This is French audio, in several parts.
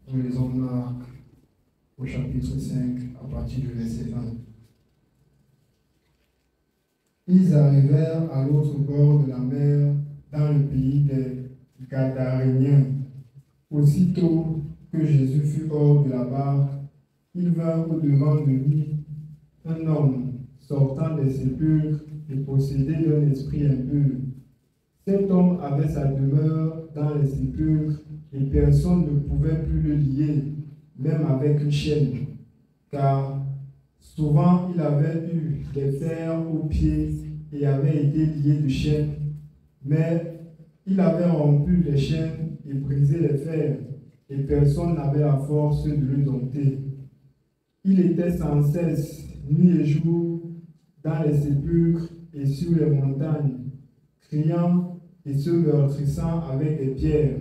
Nous lisons Marc au chapitre 5 à partir du verset 1. Ils arrivèrent à l'autre bord de la mer, dans le pays des Gadaréniens. Aussitôt que Jésus fut hors de la barque, il vint au-devant de lui un homme sortant des sépulcres et possédé d'un esprit impur. Cet homme avait sa demeure dans les sépulcres et personne ne pouvait plus le lier, même avec une chaîne, car souvent il avait eu des fers aux pieds et avait été lié de chaînes, mais il avait rompu les chaînes et brisé les fers, et personne n'avait la force de le dompter. Il était sans cesse, nuit et jour, dans les sépulcres et sur les montagnes, criant et se meurtrissant avec des pierres.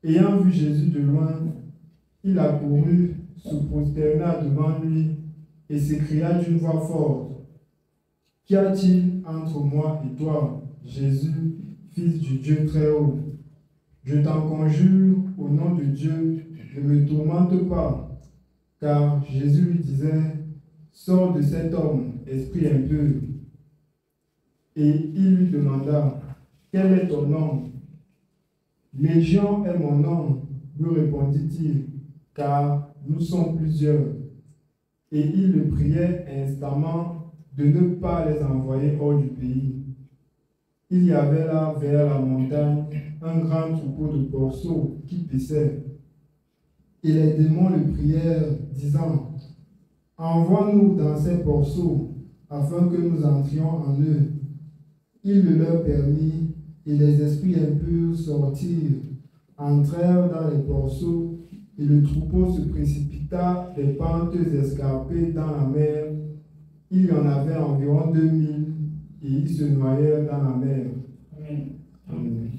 Ayant vu Jésus de loin, il accourut, se prosterna devant lui et s'écria d'une voix forte: Qu'y a-t-il entre moi et toi, Jésus, Fils du Dieu très haut? Je t'en conjure, au nom de Dieu, ne me tourmente pas. Car Jésus lui disait: Sors de cet homme, esprit impur. Et il lui demanda: Quel est ton nom? Légion est mon nom, lui répondit-il, car nous sommes plusieurs. Et il le priait instamment de ne pas les envoyer hors du pays. Il y avait là, vers la montagne, un grand troupeau de porceaux qui paissaient. Et les démons le prièrent, disant: Envoie-nous dans ces porceaux, afin que nous entrions en eux. Il le leur permit, et les esprits impurs sortirent, entrèrent dans les porceaux, et le troupeau se précipita des pentes escarpées dans la mer. Il y en avait environ 2000, et ils se noyèrent dans la mer. Amen. Amen.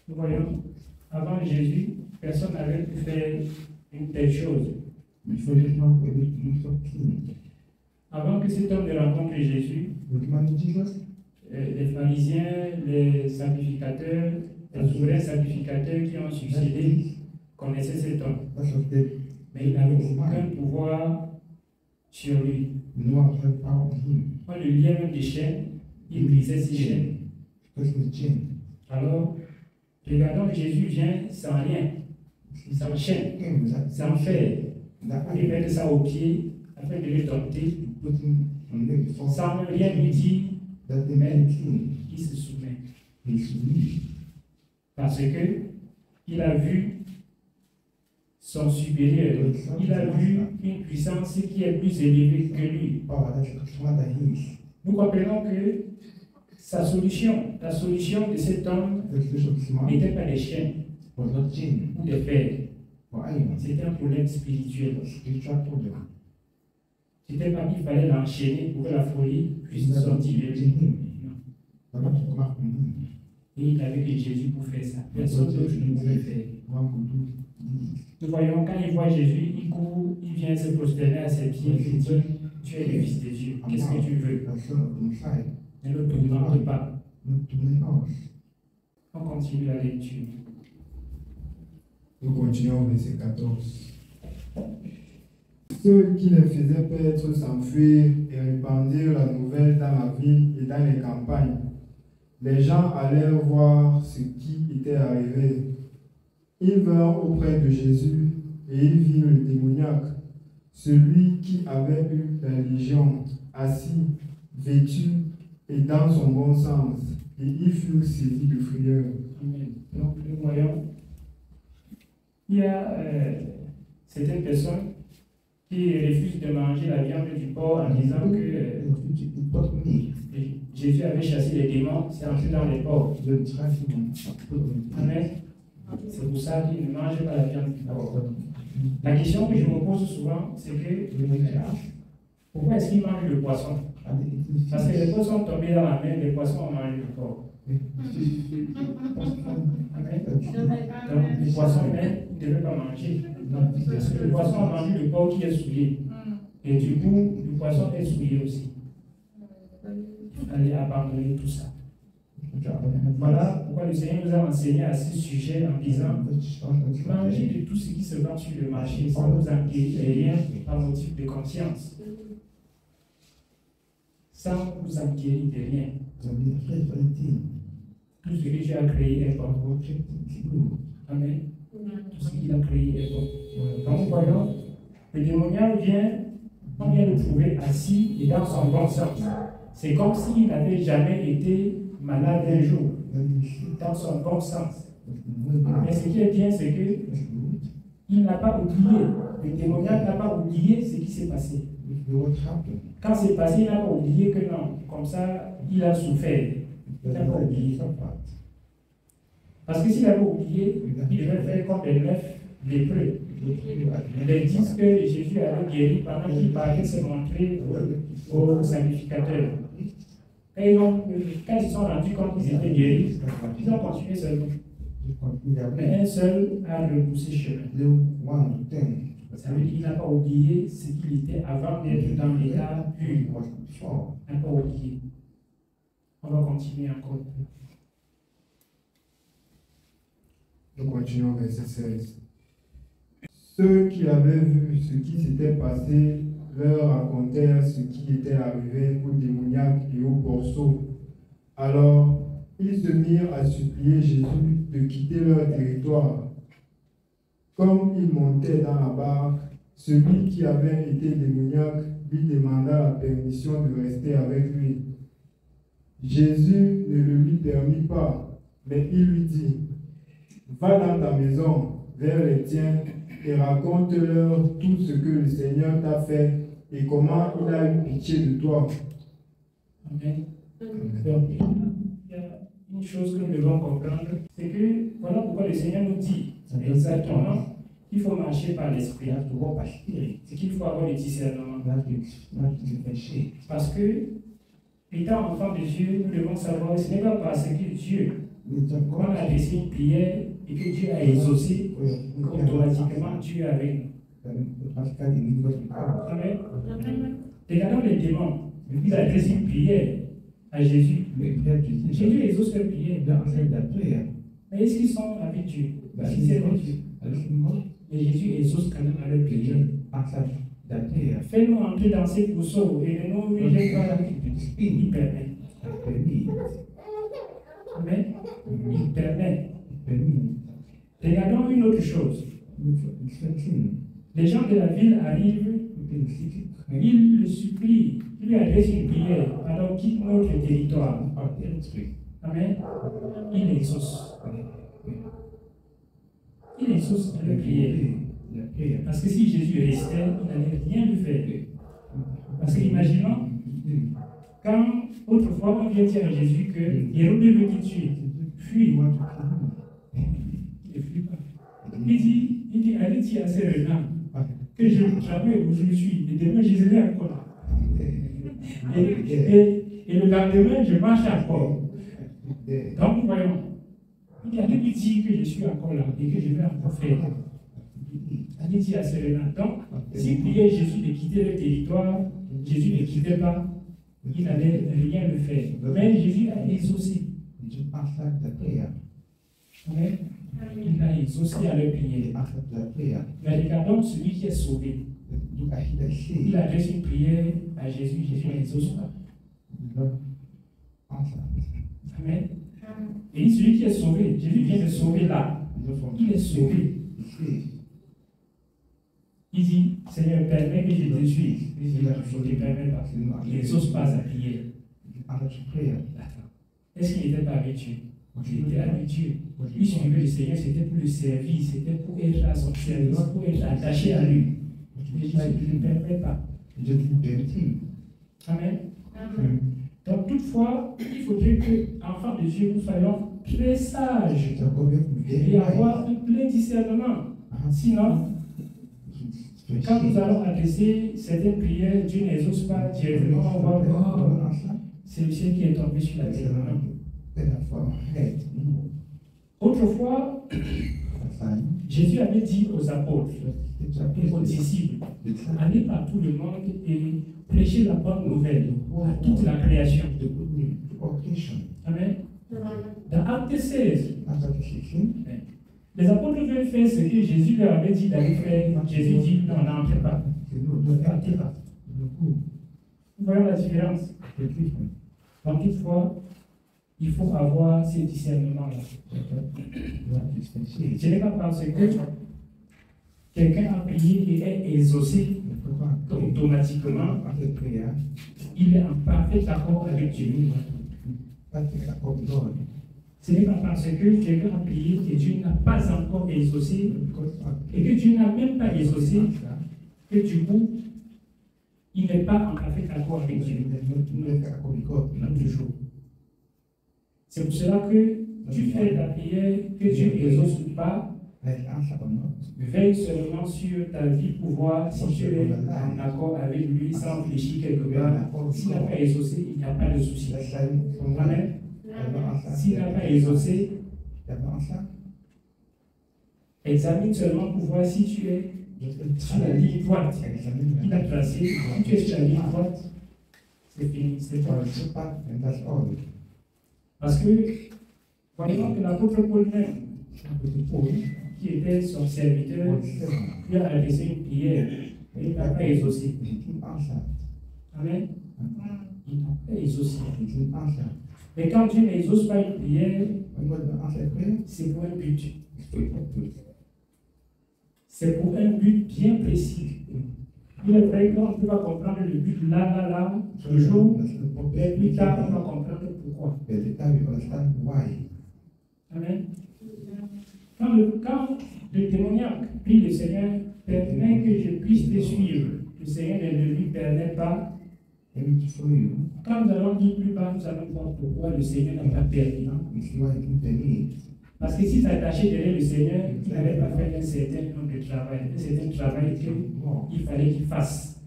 Nous voyons, avant Jésus, personne n'avait pu faire une telle chose. Avant que cet homme ne rencontre Jésus, les pharisiens, les sacrificateurs, les souverains sacrificateurs qui ont succédé connaissaient cet homme. Mais il n'avait aucun pouvoir sur lui. On le liait même des chaînes, il brisait ses chaînes. Alors, regardons, Jésus vient sans rien, sans chaîne, sans fer. Il met ça au pied afin de le dompter, sans rien lui dire, mais il se soumet. Parce que il a vu son supérieur, il a vu une puissance qui est plus élevée que lui. Nous comprenons que sa solution, la solution de cet homme n'était pas des chaînes ou des fers. C'était un problème spirituel. C'était pas qu'il fallait l'enchaîner pour que la folie puisse sortir de lui. Non. Et il n'avait que Jésus pour faire ça. Personne d'autre ne pouvait faire. Nous voyons, quand il voit Jésus, il court, il vient se prosterner à ses pieds, il dit: Tu es le Fils de Dieu, qu'est-ce que tu veux? Ne le tourmente pas. On continue la lecture. Nous continuons au verset 14. Ceux qui les faisaient paître s'enfuirent et répandirent la nouvelle dans la ville et dans les campagnes. Les gens allèrent voir ce qui était arrivé. Ils vinrent auprès de Jésus et ils virent le démoniaque, celui qui avait eu la légion, assis, vêtu et dans son bon sens, et ils furent saisis de frayeur. Amen. Donc nous voyons, il y a certaines personnes qui refusent de manger la viande du porc en disant que Jésus avait chassé les démons, c'est entré dans les porcs. Amen. C'est pour ça qu'ils ne mangent pas la viande du porc. La question que je me pose souvent, c'est que pourquoi est-ce qu'ils mangent le poisson? Parce que les poissons sont tombés dans la mer, les poissons ont mangé le porc. Amen. Donc, les poissons même ne devaient pas manger. Parce que le poisson a mangé le porc qui est souillé. Et du coup, le poisson est souillé aussi. Il fallait abandonner tout ça. Voilà pourquoi le Seigneur nous a enseigné à ce sujet en disant mangez de tout ce qui se vend sur le marché sans vous inquiéter rien par motif de conscience. Sans vous inquiéter de rien. Tout ce que Dieu a créé est bon. Amen. Tout ce qu'il a créé est bon. Donc voyons, le démoniaque vient, on vient le trouver assis et dans son bon sens. C'est comme s'il n'avait jamais été malade un jour, dans son bon sens. Mais ce qui est bien, c'est qu'il n'a pas oublié. Le démoniaque n'a pas oublié ce qui s'est passé. Quand c'est passé, il n'a pas oublié que non. Comme ça, il a souffert. Il n'a pas oublié. Parce que s'il avait oublié, il devait faire comme les 9 lépreux. Ils disent que Jésus avait guéri pendant qu'il partait se montrer aux sacrificateurs. Et donc, quand ils se sont rendus compte qu'ils étaient guéris, ils ont continué seulement. Mais un seul a repoussé chemin. Ça veut dire qu'il n'a pas oublié ce qu'il était avant d'être dans l'état pur. Il n'a pas oublié. On va continuer encore. Nous continuons verset 16. Ceux qui avaient vu ce qui s'était passé leur racontèrent ce qui était arrivé au démoniaque et au porceau. Alors, ils se mirent à supplier Jésus de quitter leur territoire. Comme il montait dans la barque, celui qui avait été démoniaque lui demanda la permission de rester avec lui. Jésus ne le lui permit pas, mais il lui dit, « Va dans ta maison, vers les tiens, et raconte-leur tout ce que le Seigneur t'a fait et comment il a eu pitié de toi. » Amen. Donc, il y a une chose que nous devons comprendre, c'est que voilà pourquoi le Seigneur nous dit exactement qu'il faut marcher par l'esprit. C'est qu'il faut avoir le discernement. Parce que, étant enfant de Dieu, nous devons savoir que ce n'est pas parce que Dieu, quand on a adressé une prière et que Dieu a exaucé, automatiquement Dieu est avec nous. Amen. Regardons les démons. Il a adressé une prière à Jésus. Jésus exauce leur prière. Mais est-ce qu'ils sont avec Dieu? Si c'est avec Dieu. Mais Jésus exauce quand même à leur prière. Fais-nous entrer dans ces pourceaux et ne nous rejette pas. Il permet. Amen. Il permet. Regardons une autre chose. Les gens de la ville arrivent, ils le supplient, ils lui adressent une prière, alors quitte notre territoire. Amen. Il exauce. Il exauce à leur prière. Parce que si Jésus restait, il n'allait rien lui faire. Parce que imaginons, quand autrefois on vient dire à Jésus que Hérode veut qu'il tue, fuis. Il ne fuit pas. Il dit, allez dire à ces renards que je travaille où je suis, et demain je serai encore là. Et le lendemain, je marche encore. Donc, voyons. Il dit, allez lui dire que je suis encore là et que je vais encore faire. Allez dire à ces renards. Donc, si priait Jésus de quitter le territoire, Jésus ne quittait pas, il n'allait rien le faire. Mais Jésus a exaucé. Amen. Il a exaucé à leur prière. Mais regardons celui qui est sauvé. Il adresse une prière à Jésus, Jésus n'exauce pas. Amen. Et celui qui est sauvé, Jésus vient de sauver là. Il est sauvé. Il dit, Seigneur, permets que je te suive. Il dit, je ne te permets pas. Il n'exauce pas sa prière. Est-ce qu'il n'était pas avec Dieu? Il était avec Dieu. Il suivait le Seigneur, c'était pour le servir, c'était pour être à son service, pour être attaché à lui. Jésus ne le permet pas. Amen. Donc, toutefois, il faudrait que, enfants de Dieu, nous soyons très sages et avoir un plein discernement. Sinon, quand nous allons adresser certaines prières, Dieu n'exauce pas directement, on va voir c'est le ciel qui est tombé sur la terre. Autrefois, Jésus avait dit aux apôtres et aux disciples, allez par tout le monde et prêchez la bonne nouvelle à toute la création. Amen. acte 16, les apôtres veulent faire ce que Jésus leur avait dit d'aller faire. Jésus dit non, n'entrez pas. N'entrez pas. Vous voyez la différence? Donc, toutefois, il faut avoir ces discernements-là. Ce n'est pas parce que quelqu'un a prié et est exaucé automatiquement, il est en parfait accord avec Dieu. Ce n'est pas parce que quelqu'un a prié et Dieu n'a pas encore exaucé, et que Dieu n'a même pas exaucé, que du coup, il n'est pas en parfait accord avec Dieu. C'est pour cela que tu fais ta prière, que Dieu exauce ou pas, veille seulement sur ta vie pour voir si tu es en accord avec lui sans réfléchir quelque part. S'il n'a pas exaucé, il n'y a pas de souci. Amen. S'il n'a pas exaucé, examine seulement pour voir si tu es sur la ligne droite. Il a tracé, si tu es sur la ligne droite, c'est fini, c'est pas. Parce que, voyons que l'apôtre Paul même, qui était son serviteur, lui a adressé une prière et il n'a pas exaucé. Amen. Il n'a pas exaucé. Mais quand Dieu n'exauce pas une prière, c'est pour un but. C'est pour un but bien précis. Il est vrai qu'on ne peut pas comprendre le but là, toujours, mais plus tard, on va comprendre pourquoi. Amen. Quand le témoignage prie le Seigneur, permet que je puisse te suivre. Le Seigneur ne lui permet pas. Quand nous allons dire plus bas, nous allons voir pourquoi le Seigneur n'a pas permis. Parce que si tu attaché derrière le Seigneur, il n'allait pas faire un certain nombre de travail. Un certain travail qu'il fallait qu'il fasse.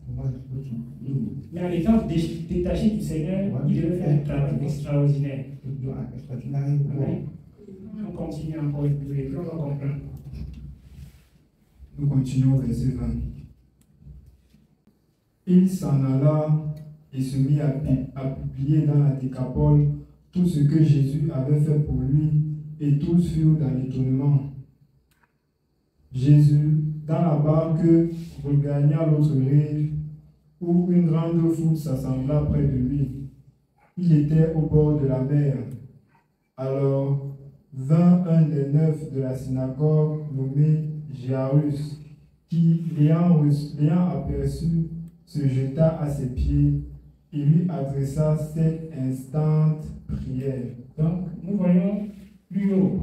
Mais en étant détaché du Seigneur, il devait faire un travail extraordinaire. Amen. On continue encore une peu et puis on va comprendre. Nous continuons verset 20. Il s'en alla et se mit à publier dans la Décapole tout ce que Jésus avait fait pour lui, et tous furent dans l'étonnement. Jésus, dans la barque, regagna l'autre rive, où une grande foule s'assembla près de lui. Il était au bord de la mer. Alors vint un des 9 de la synagogue, nommé Jairus, qui, l'ayant aperçu, se jeta à ses pieds et lui adressa cette instante prière. Donc, nous voyons plus haut.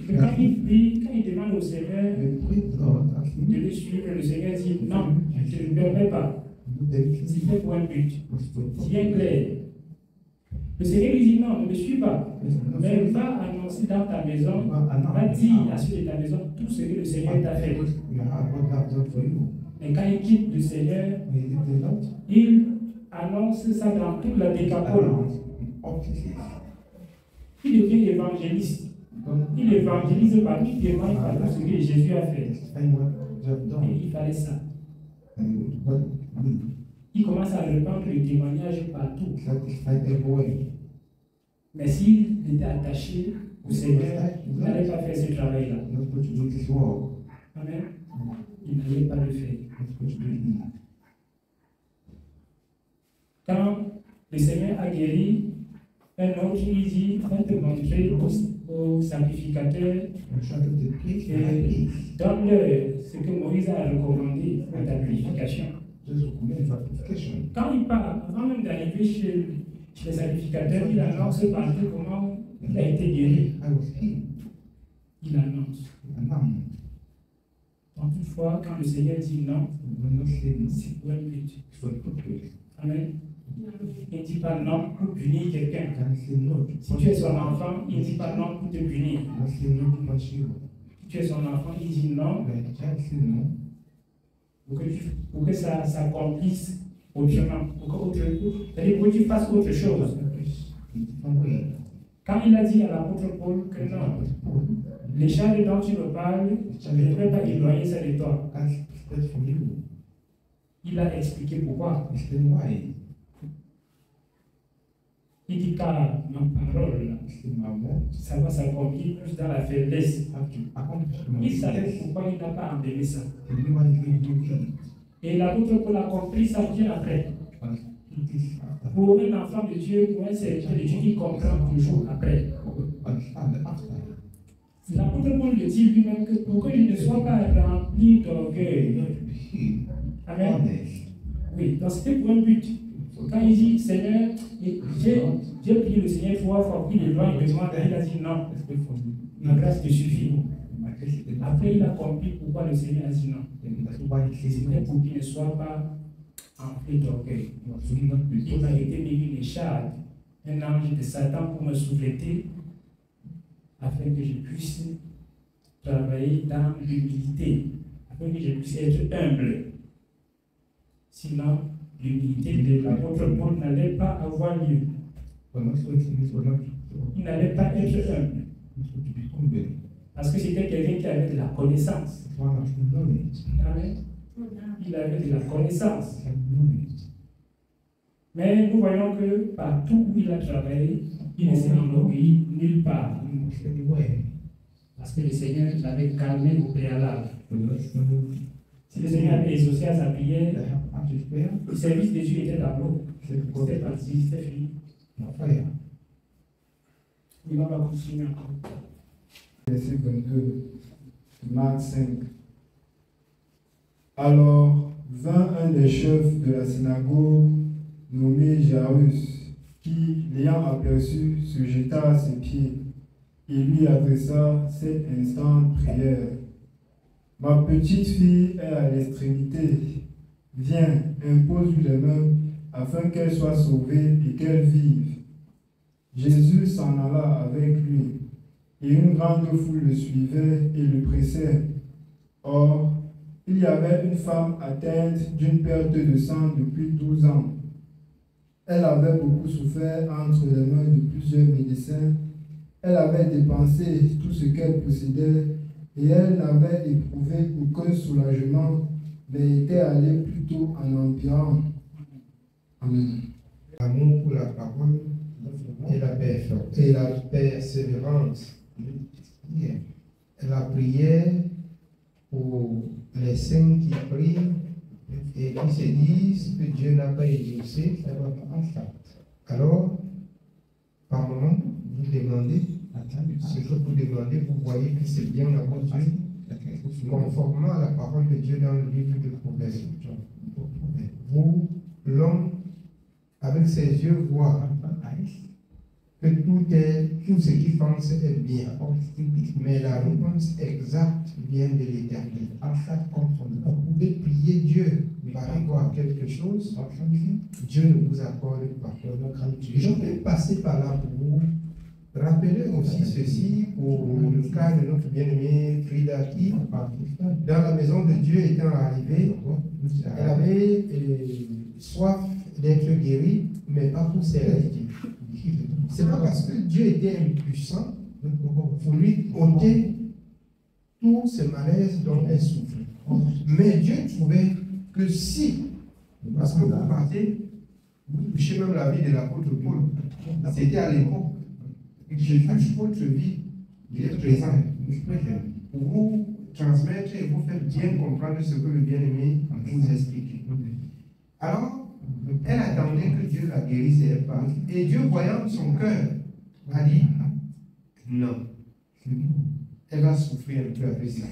Que quand il prie, quand il demande au Seigneur de le suivre, le Seigneur dit non, je ne le permets pas. C'est pour un but. C'est bien clair. Le Seigneur lui dit non, ne me suis pas. Mais va annoncer dans ta maison, va dire à ceux de ta maison tout ce que le Seigneur t'a fait. Et quand il quitte le Seigneur, il annonce ça dans toute la Décapole. Il devient évangéliste. Il évangélise partout, il témoigne partout ce que Jésus a fait. Et il fallait ça. Il commence à répandre le témoignage partout. Mais s'il était attaché au Seigneur, il n'allait pas faire ce travail-là. Amen. Il n'allait pas le faire. Quand le Seigneur a guéri un autre, il dit, va te montrer au sacrificateur et donne-leur ce que Moïse a recommandé pour ta purification. Quand il part, avant même d'arriver chez les sacrificateurs, il annonce partout comment il a été guéri. Il annonce. Donc, toutefois, quand le Seigneur dit non, c'est pour un but. Amen. Il ne dit pas non pour punir quelqu'un. Si tu es son enfant, il ne dit pas non pour te punir. Si tu es son enfant, il dit non pour que ça s'accomplisse autrement. C'est-à-dire pour que tu fasses autre chose. Quand il a dit à l'apôtre Paul que non, les charges dont tu me parles, je ne vais pas éloigner ça de toi. Il a expliqué pourquoi. Il dit car ma parole, ça va s'accomplir plus dans la faiblesse. Il savait pourquoi il n'a pas enlevé ça. Et l'autre Paul a compris ça bien après. Pour un enfant de Dieu, pour un serviteur de Dieu, il comprend toujours après. L'apôtre Paul le dit lui-même que pour que je ne sois pas rempli d'orgueil. Amen. Oui, donc c'était pour un but. Quand il dit Seigneur, j'ai prié le Seigneur 3 fois, puis il doit il a dit non, ma grâce te suffit. Après, il a compris pourquoi le Seigneur a dit non. C'était pour qu'il ne soit pas empli d'orgueil. Il m'a été mis une écharpe, un ange de Satan pour me souffleter, afin que je puisse travailler dans l'humilité, afin que je puisse être humble. Sinon, l'humilité de l'apôtre Paul n'allait pas avoir lieu. Il n'allait pas être humble. Parce que c'était quelqu'un qui avait de la connaissance. Amen. Il avait de la connaissance. Mais nous voyons que partout où il a travaillé, il ne s'est enorgueilli nulle part. Parce que le Seigneur l'avait calmé au préalable. Si le Seigneur avait exaucé à sa prière, le service de Dieu était d'abord. C'était parti, c'était fini. Il va continuer encore. Verset 22, Marc 5. Alors vint un des chefs de la synagogue, nommé Jairus, qui, l'ayant aperçu, se jeta à ses pieds et lui adressa cette instante prière. Ma petite fille est à l'extrémité. Viens, impose-lui les mains, afin qu'elle soit sauvée et qu'elle vive. Jésus s'en alla avec lui, et une grande foule le suivait et le pressait. Or, il y avait une femme atteinte d'une perte de sang depuis 12 ans. Elle avait beaucoup souffert entre les mains de plusieurs médecins. Elle avait dépensé tout ce qu'elle possédait et elle n'avait éprouvé aucun soulagement, mais était allée plutôt en empirant. Amen. L'amour pour la parole et la persévérance. La prière pour les saints qui prient et qui se disent que Dieu n'a pas exaucé. Alors, par moment, vous demandez, ce que vous demandez, vous voyez que c'est bien d'avoir Dieu, conformément à la parole de Dieu dans le livre de Proverbes. Vous, l'homme, avec ses yeux, voit que tout ce qu'il pense est bien. Mais la réponse exacte vient de l'Éternel. Vous pouvez prier Dieu par rapport à quelque chose, Dieu ne vous accorde pas. Je vais passer par là pour vous rappeler aussi ceci pour le cas de notre bien-aimée Frida qui, dans la maison de Dieu étant arrivée, elle avait soif d'être guérie, mais pas pour s'éradiquer. C'est pas parce que Dieu était impuissant pour lui ôter tout ce malaise dont elle souffrait. Mais Dieu trouvait que si, parce que vous partez, vous touchez même la vie de l'apôtre Paul, c'était à l'époque, Jésus votre vie, il est présent pour vous transmettre et vous faire bien comprendre ce que le bien-aimé vous explique. Alors, elle attendait que Dieu la guérisse et elle part. Et Dieu, voyant son cœur, a dit non. Elle va souffrir un peu avec ça.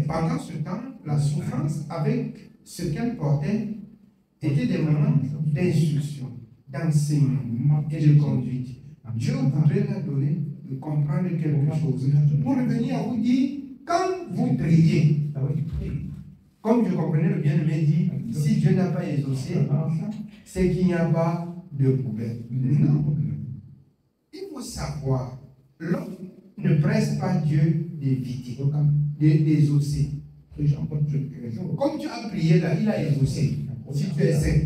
Pendant ce temps, la souffrance avec ce qu'elle portait était des moments d'instruction, d'enseignement et de conduite. Dieu voudrait la donner de comprendre quelque chose. Pour revenir à vous dire, quand vous priez, comme je comprenais le bien-aimé dit, si Dieu n'a pas exaucé, c'est qu'il n'y a pas de problème. Non. Il faut savoir, l'homme ne presse pas Dieu d'éviter, d'exaucer. Comme tu as prié là, il a exaucé. Si tu es saint.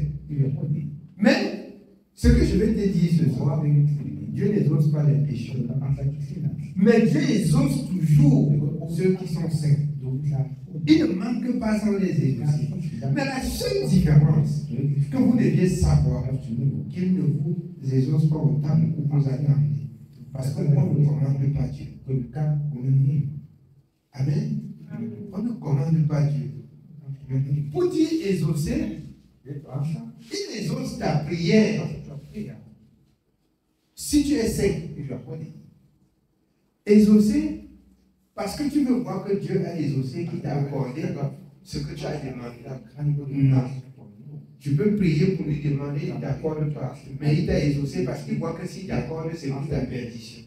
Mais, ce que je vais te dire ce soir, Dieu n'exauce pas les péchés. Mais Dieu exauce toujours ceux qui sont saints. Il ne manque pas sans les exaucer. Mais la seule différence que vous deviez savoir, qu'il ne vous exauce pas autant que vous attendez. Parce qu'on ne commande pas Dieu. Amen. On ne commande pas Dieu. Pour dire exaucer, il exauce ta prière. Si tu es saint, exaucer, parce que tu veux voir que Dieu a exaucé, qu'il t'a accordé ce que tu as demandé. Non. Tu peux prier pour lui demander, il ne t'accorde pas. Mais il t'a exaucé parce qu'il voit que s'il t'accorde, c'est pour ta perdition.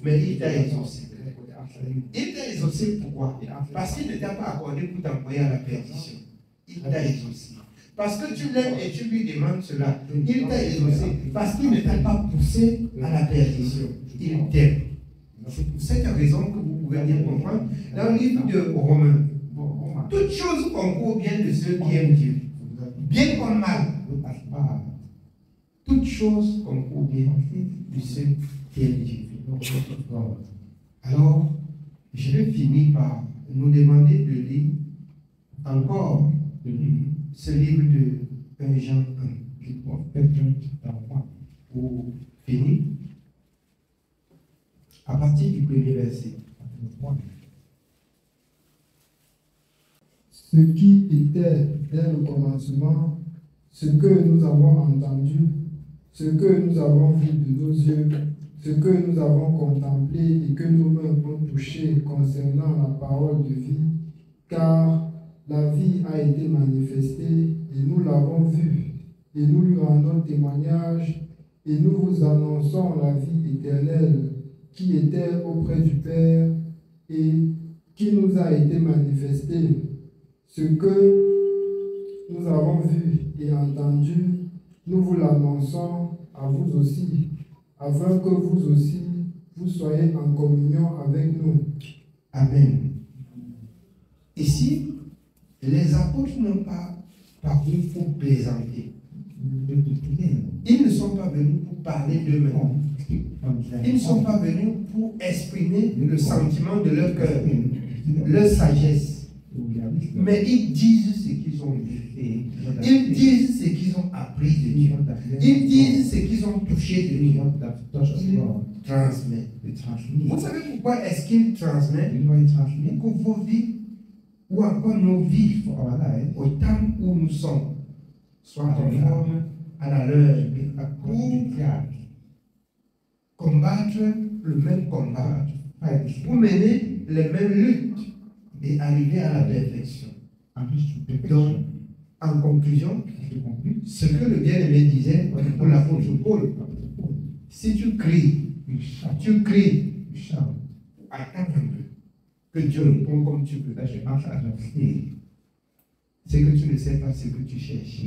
Mais il t'a exaucé. Il t'a exaucé pourquoi? Parce qu'il ne t'a pas accordé pour t'envoyer à la perdition. Il t'a exaucé. Parce que tu l'aimes et tu lui demandes cela. Il t'a exaucé. Parce qu'il ne t'a pas poussé à la perdition. Il t'aime. C'est pour cette raison que vous pouvez bien comprendre dans le livre de Romains. Toutes choses concourent bien de ceux qui aiment Dieu. Bien comme mal. Toutes choses concourent bien de ceux qui aiment Dieu. Alors, je vais finir par nous demander de lire encore ce livre de 1 Jean 1. Pour finir, à partir du premier verset. Ce qui était dès le commencement, ce que nous avons entendu, ce que nous avons vu de nos yeux, ce que nous avons contemplé et que nos mains ont touché concernant la parole de vie, car la vie a été manifestée et nous l'avons vue, et nous lui rendons témoignage, et nous vous annonçons la vie éternelle qui était auprès du Père et qui nous a été manifestée. Ce que nous avons vu et entendu, nous vous l'annonçons à vous aussi, afin que vous aussi, vous soyez en communion avec nous. Amen. Ici, les apôtres n'ont pas paru pour plaisanter. Ils ne sont pas venus pour parler d'eux-mêmes. Ils ne sont pas venus pour exprimer le sentiment de leur cœur, leur sagesse. Mais ils disent ce qu'ils ont vu. Ils disent ce qu'ils ont appris de Dieu. Ils disent ce qu'ils ont touché de Dieu. Ils transmettent. Vous savez pourquoi est-ce qu'ils transmettent? Pour que vos vies, ou encore nos vies, au temps où nous sommes, soient conformes à la leur, pour combattre le même combat, pour mener les mêmes luttes et arriver à la perfection. Donc, en conclusion, ce que le bien-aimé disait pour l'apôtre Paul, si tu cries, attends un peu, que Dieu répond comme tu veux. C'est que tu ne sais pas ce que tu cherches.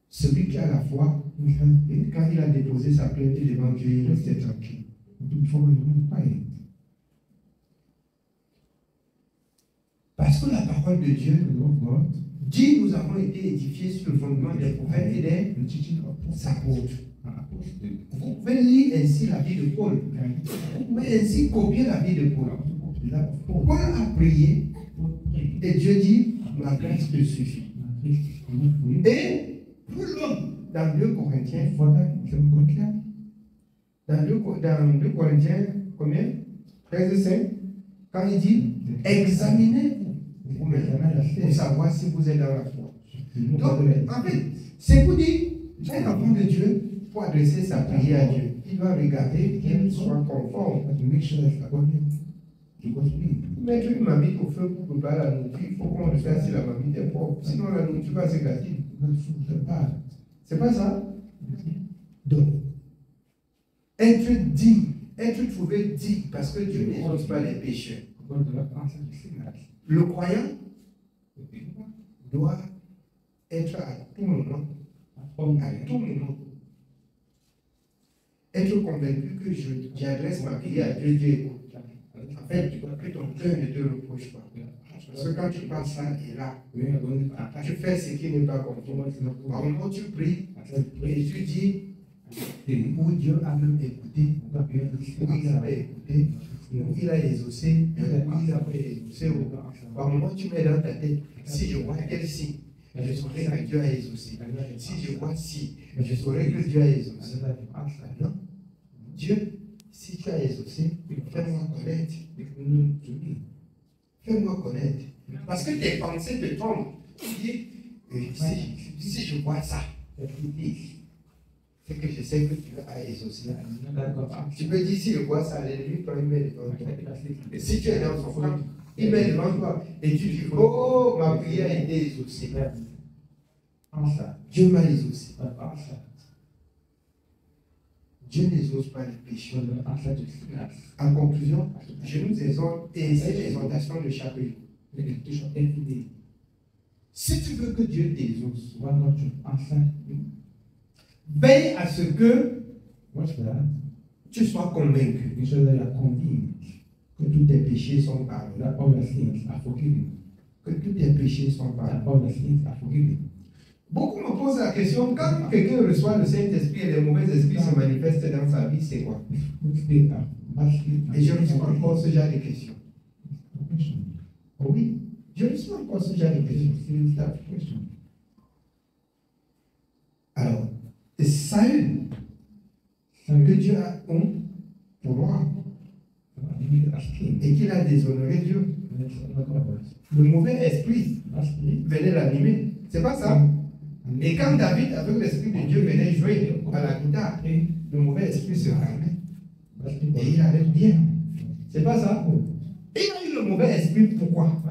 Celui qui a la foi, quand il a déposé sa plainte devant Dieu, il reste tranquille. Parce que la parole de Dieu dit nous avons été édifiés sur le fondement des prophètes et des apôtres. Vous pouvez lire ainsi la vie de Paul. Vous pouvez ainsi copier la vie de Paul. Paul a prié et Dieu dit ma grâce te suffit. Et pour l'homme, dans 2 Corinthiens, dans 2 Corinthiens, combien? 13:5, quand il dit examinez-vous pour savoir si vous êtes dans la foi. Donc, en fait, c'est pour dire, un enfant de Dieu, pour adresser sa prière à Dieu, il doit regarder qu'elle soit conforme. Mettre une marmite au feu pour préparer la nourriture, il faut qu'on regarde si la marmite est propre. Sinon, la nourriture va se gâter. C'est pas ça? Donc, être digne, être trouvé digne, parce que Dieu n'exauce pas les pécheurs. Le croyant doit être à tout moment, être convaincu que j'adresse ma prière à Dieu, Dieu écoute. En fait, que ton cœur ne te reproche pas. Parce que quand tu passes ça et là, tu fais ce qui n'est pas conforme. Par moment, tu pries et tu dis, où Dieu a même écouté, où il avait écouté, il a exaucé, il n'a pas exaucé. Par moment, tu mets dans ta tête, si je vois quel signe, je saurais que Dieu a exaucé. Si je vois si, je saurais que Dieu a exaucé. Non. Dieu, si tu as exaucé, fais-moi connaître. Fais-moi connaître. Parce que tes pensées te trompent. Tu dis, si je vois ça, c'est que je sais que Dieu a exaucé. Tu peux dire, si je vois ça, lui, quand il met devant toi. Et si tu es dans son camp, il met devant toi. Et tu dis, oh, ma prière a été exaucée. Dieu m'a exaucé. Dieu n'exauce pas les péchés. En conclusion, je nous exhorte, et c'est l'exhortation de chaque jour. Si tu veux que Dieu t'exauce, veille à ce que tu sois convaincu que tous tes péchés sont pardonnés. Que tous tes péchés sont pardonnés. Beaucoup me posent la question, quand quelqu'un reçoit le Saint-Esprit et les mauvais esprits se manifestent dans sa vie, c'est quoi? Et je reçois encore ce genre de questions. Oui, je reçois encore ce genre de questions. Alors, Saül, que Dieu a honte pour moi, et qu'il a déshonoré Dieu. Le mauvais esprit venait l'animer. C'est pas ça? Et quand David, avec l'esprit de Dieu, venait jouer à la guitare, le mauvais esprit se calmait. Et il allait bien. C'est pas ça? Et il a eu le mauvais esprit, pourquoi?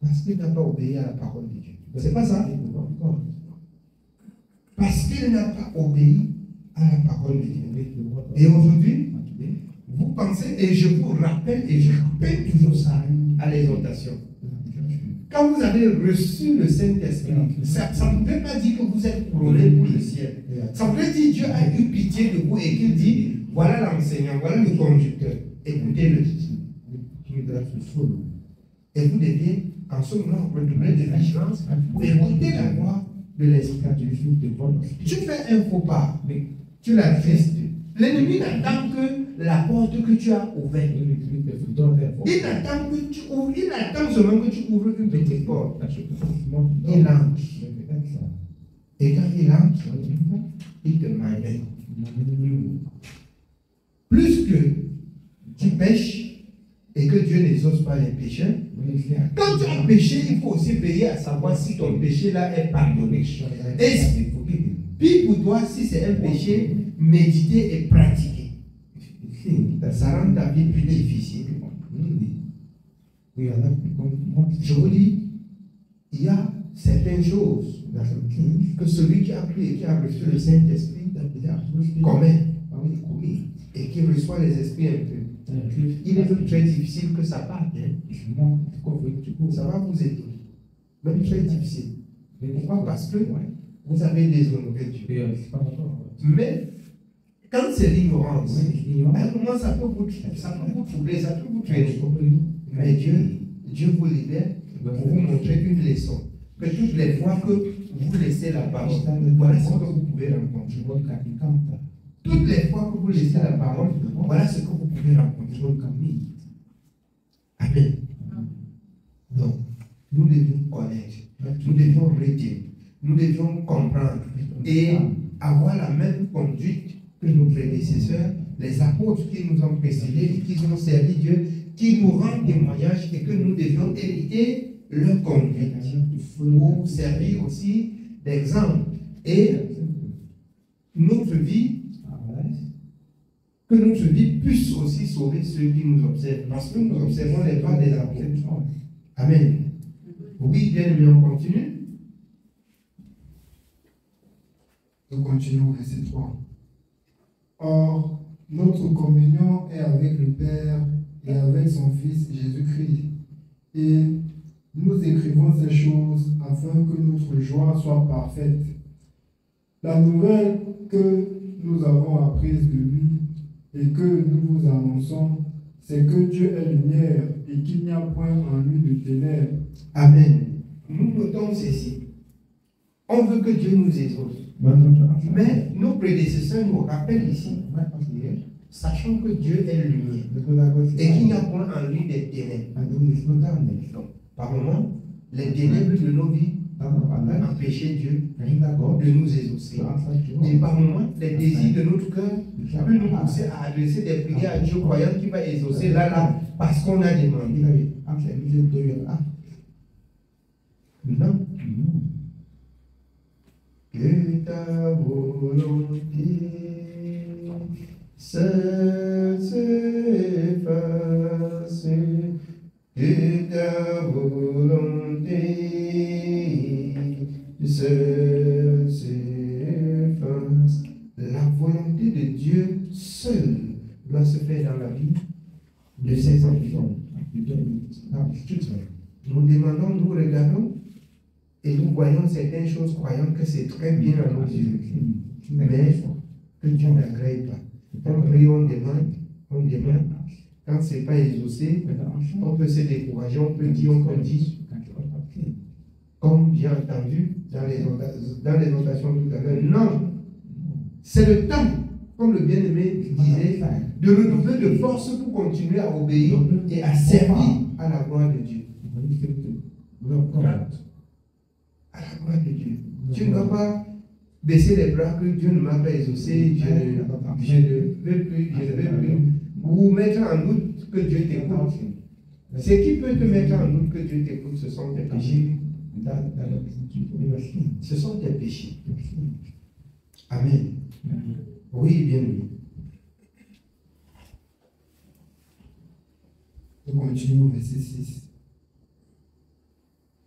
Parce qu'il n'a pas obéi à la parole de Dieu. C'est pas ça? Parce qu'il n'a pas obéi à la parole de Dieu. Et aujourd'hui, vous pensez, et je vous rappelle, et je rappelle toujours ça à l'exhortation. Quand vous avez reçu le Saint-Esprit, ça ne peut pas dire que vous êtes couronné pour le ciel. Ça peut dire que Dieu a eu pitié de vous et qu'il dit, voilà l'enseignant, voilà le conducteur, écoutez-le. Et vous devez, en ce moment, redoubler de vigilance pour écouter la voix de l'Esprit. Tu fais un faux pas, tu l'attristes. L'ennemi n'attend que la porte que tu as ouverte. Il attend que tu ouvres, il attend seulement que tu ouvres une petite porte. Il entre. Et quand il entre, il te malmène. Plus que tu pêches et que Dieu n'exauce pas les péchés, quand tu as péché, il faut aussi veiller à savoir si ton péché là est pardonné. Et puis pour toi, si c'est un péché, méditer et pratiquer. Ça rend ta vie plus difficile. Je vous dis, il y a certaines choses que celui qui a pris et qui a reçu le Saint-Esprit commet et qui reçoit les esprits un peu. Il est même très difficile que ça parte. Ça va vous aider. Même très difficile. Pourquoi? Parce que vous avez déshonoré Dieu. Mais quand c'est l'ignorance, à un moment ça peut vous troubler, ça peut vous traîner. Mais Dieu vous libère pour vous montrer une leçon. Que toutes les fois que vous laissez la parole, voilà ce que vous pouvez rencontrer. Toutes les fois que vous laissez la parole, voilà ce que vous pouvez rencontrer. Amen. Donc, nous devons connaître, nous devons retenir, nous devons comprendre et avoir la même conduite que nos prédécesseurs, les apôtres qui nous ont précédés, qui ont servi Dieu, qui nous rendent témoignage et que nous devions hériter leur conduite pour servir aussi d'exemple. Et notre vie, que notre vie puisse aussi sauver ceux qui nous observent, parce que nous observons les pas des apôtres. Amen. Oui, bien aimé, on continue. Nous continuons, verset 3. Or, notre communion est avec le Père et avec son Fils Jésus-Christ. Et nous écrivons ces choses afin que notre joie soit parfaite. La nouvelle que nous avons apprise de lui et que nous vous annonçons, c'est que Dieu est lumière et qu'il n'y a point en lui de ténèbres. Amen. Nous notons ceci. On veut que Dieu nous exauce. Mais nos prédécesseurs nous rappellent ici sachant que Dieu est lumière et qu'il n'y a point en lui des ténèbres. Donc, par moment, les ténèbres de nos vies empêcher Dieu de nous exaucer. Et par moment, les désirs de notre cœur peuvent nous pousser à adresser des prières à Dieu croyant qu'il va exaucer là, parce qu'on a demandé. Non. Que ta volonté s'efface, que ta volonté s'efface. La volonté de Dieu seule doit se faire dans la vie de ses enfants. Nous demandons, nous regardons et nous voyons certaines choses croyant que c'est très bien à nos yeux, mais que Dieu n'agrée pas. On prie, on demande. Quand ce n'est pas exaucé, on peut se décourager, on peut dire. Comme j'ai entendu dans les notations tout à l'heure, non, c'est le temps, comme le bien-aimé disait, de renouveler de force pour continuer à obéir et à servir à la gloire de Dieu. À la gloire de Dieu. Tu ne dois pas baisser les bras que Dieu ne m'a pas exaucé, je ne veux plus. Ou mettre en doute que Dieu t'écoute. Ce qui peut te mettre en doute que Dieu t'écoute, ce sont tes péchés. Ce sont tes péchés. Amen. Oui, bien oui. On continue au verset 6.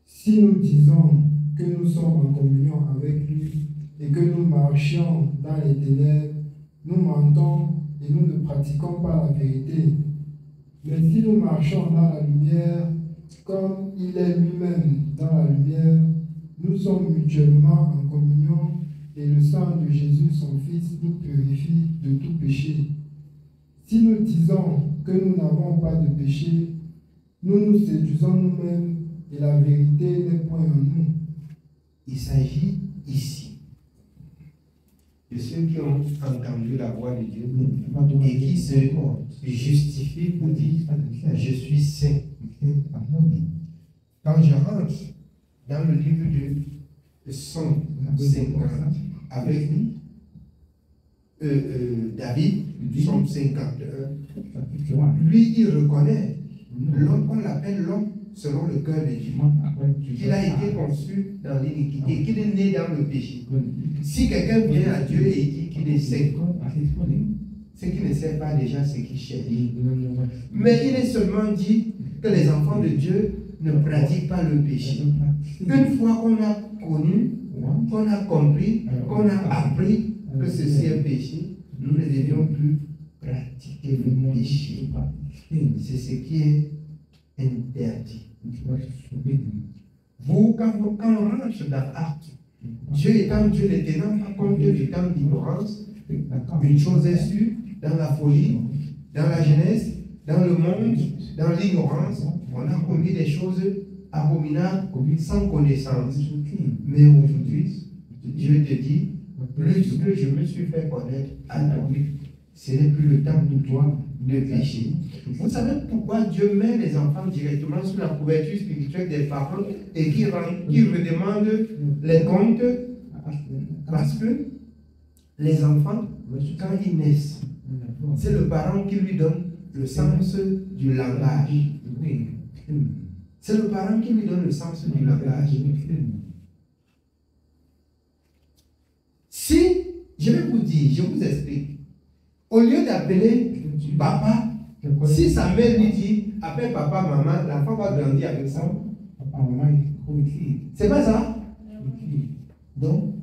Si nous disons que nous sommes en communion avec lui et que nous marchions dans les ténèbres, nous mentons et nous ne pratiquons pas la vérité. Mais si nous marchons dans la lumière, comme il est lui-même dans la lumière, nous sommes mutuellement en communion et le sang de Jésus, son Fils, nous purifie de tout péché. Si nous disons que nous n'avons pas de péché, nous nous séduisons nous-mêmes et la vérité n'est point en nous. Il s'agit ici de ceux qui ont entendu la voix de Dieu et qui se justifient pour dire « Je suis saint ». Quand je rentre dans le livre de Psaume 50 avec David, Psaume 51, lui il reconnaît l'homme qu'on l'appelle l'homme selon le cœur de Dieu, qu'il a été conçu dans l'iniquité, qu'il est né dans le péché. Si quelqu'un vient à Dieu et dit qu'il est saint, c'est qu'il ne sait pas déjà ce qu'il cherche. Mais il est seulement dit que les enfants de Dieu ne pratiquent pas le péché. Une fois qu'on a connu, qu'on a compris, qu'on a appris que ceci est péché, nous ne devions plus pratiquer le péché. C'est ce qui est interdit. Vous, quand on rentre dans l'acte, Dieu étant Dieu ne tenant pas compte du temps d'ignorance, une chose est sûre, dans la folie, dans la jeunesse, dans le monde, dans l'ignorance, on a commis des choses abominables sans connaissance. Mais aujourd'hui, Dieu te dit, plus que je me suis fait connaître à toi, ce n'est plus le temps pour toi de pécher. Vous savez pourquoi Dieu met les enfants directement sous la couverture spirituelle des parents et qui redemande les comptes? Parce que les enfants, quand ils naissent, c'est le parent qui lui donne le sens du langage. C'est le parent qui lui donne le sens du langage. Si, je vais vous dire, je vous explique, au lieu d'appeler papa, si sa mère lui dit, appelle papa, maman, l'enfant va grandir avec ça. C'est pas ça? Donc,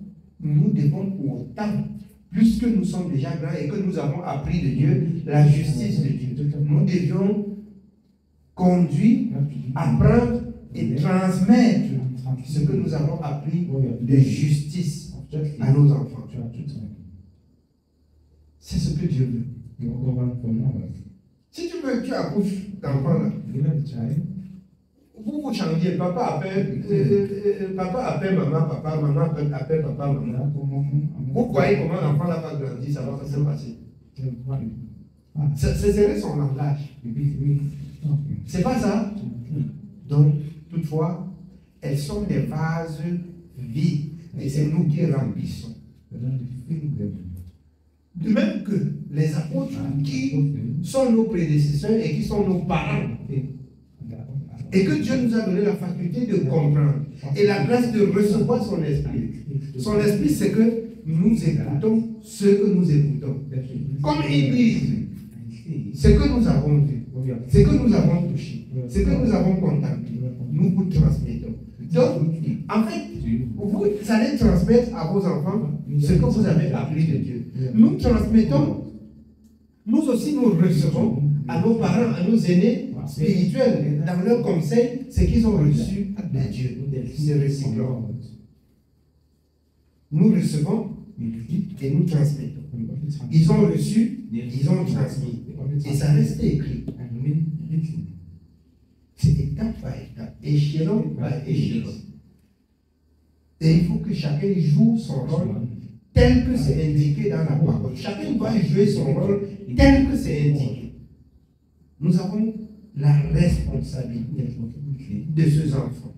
nous devons pour autant, puisque nous sommes déjà grands et que nous avons appris de Dieu la justice de Dieu, nous devions conduire, apprendre et transmettre ce que nous avons appris de justice à nos enfants. C'est ce que Dieu veut. Si tu veux, tu accouches d'enfants là. Vous changez, papa appelle maman, papa, maman appelle papa, maman. Vous voyez comment l'enfant là va grandir, ça va se passer. Ce serait son langage. C'est pas ça. Donc, toutefois, elles sont des vases vides. Et c'est nous qui remplissons. De même que les apôtres qui sont nos prédécesseurs et qui sont nos parents. Et que Dieu nous a donné la faculté de comprendre. Et la grâce de recevoir son esprit. Son esprit, c'est que nous écoutons ce que nous écoutons. Comme Église, ce que nous avons vu, ce que nous avons touché, ce que nous avons contemplé, nous vous transmettons. Donc, en fait, vous allez transmettre à vos enfants ce que vous avez appris de Dieu. Nous transmettons, nous aussi nous recevons à nos parents, à nos aînés spirituels, dans leur conseil, ce qu'ils ont reçu de Dieu. C'est réciproque. Nous recevons et nous transmettons. Ils ont reçu, ils ont transmis. Et ça reste écrit. C'est étape par étape, échelon par échelon. Et il faut que chacun joue son rôle tel que c'est indiqué dans la parole. Chacun doit jouer son rôle tel que c'est indiqué. Nous avons la responsabilité de ces enfants.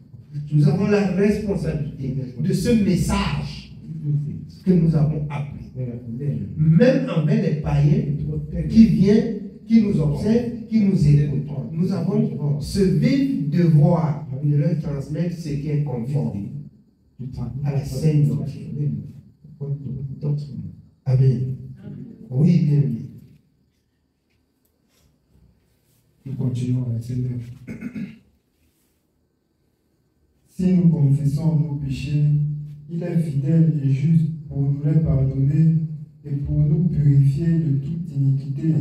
Nous avons la responsabilité de ce message que nous avons appris. Même envers les païens qui viennent, qui nous observent, qui nous écoutent. Nous avons ce vif devoir de leur transmettre ce qui est conforme à la saine doctrine. Amen. Oui, bien, bien. Nous continuons avec ces lèvres. Si nous confessons nos péchés, il est fidèle et juste pour nous les pardonner et pour nous purifier de toute iniquité.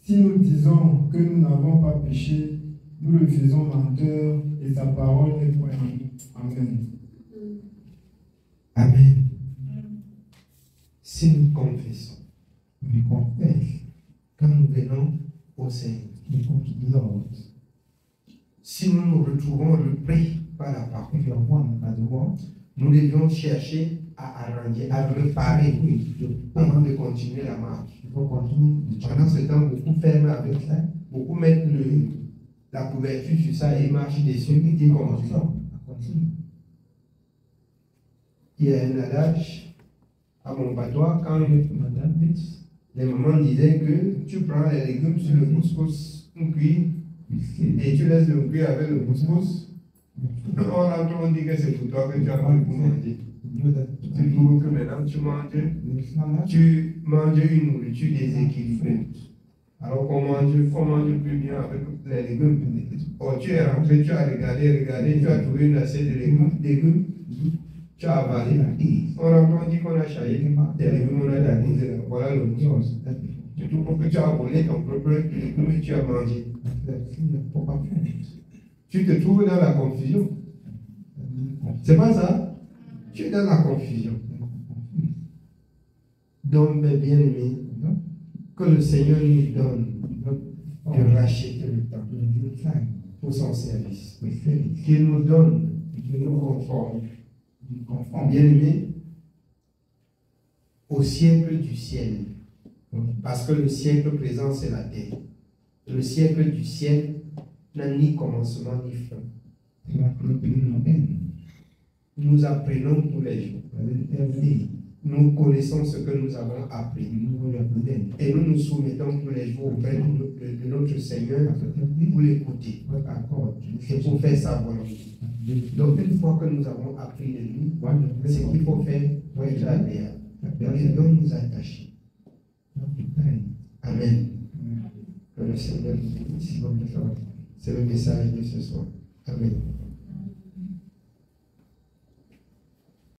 Si nous disons que nous n'avons pas péché, nous le faisons menteur et sa parole est point en nous. Amen. Amen. Si nous confessons, quand nous venons au Seigneur, si nous nous retrouvons repris par la parole, nous devions chercher à arranger, à réparer avant de continuer la marche. Pendant ce temps, beaucoup ferment avec ça, beaucoup mettent la couverture sur ça et marchent dessus et continuent. Il y a un adage à mon patois quand les mamans disaient que tu prends les légumes sur le couscous, on cuit, et tu laisses le cuire avec le couscous. On rentre, on dit que c'est pour toi que tu as pris pour manger. Tu trouves que maintenant tu manges une nourriture déséquilibrée. Alors qu'on mange plus bien avec les légumes. Oh, tu es rentré, tu as regardé, tu as trouvé une assiette de légumes, tu as avalé. On rentre, on dit qu'on a chaillé des légumes, on a déposé. Voilà le mot. Tu trouves que tu as volé ton propre légume et tu as mangé. Tu te trouves dans la confusion. C'est pas ça? Tu es dans la confusion. Donc, mes bien-aimés, que le Seigneur nous donne de racheter le temps pour son service. Qu'il nous donne de nous conformer. Bien-aimés, au siècle du ciel. Parce que le siècle présent, c'est la terre. Le siècle du ciel n'a ni commencement ni fin. Nous apprenons tous les jours. Nous connaissons ce que nous avons appris. Et nous nous soumettons tous les jours auprès de notre Seigneur pour l'écouter et pour faire sa volonté. Donc, une fois que nous avons appris de lui, ce qu'il faut faire pour être agréable. Nous devons nous attacher. Amen. Que le Seigneur nous bénisse. C'est le message de ce soir. Amen.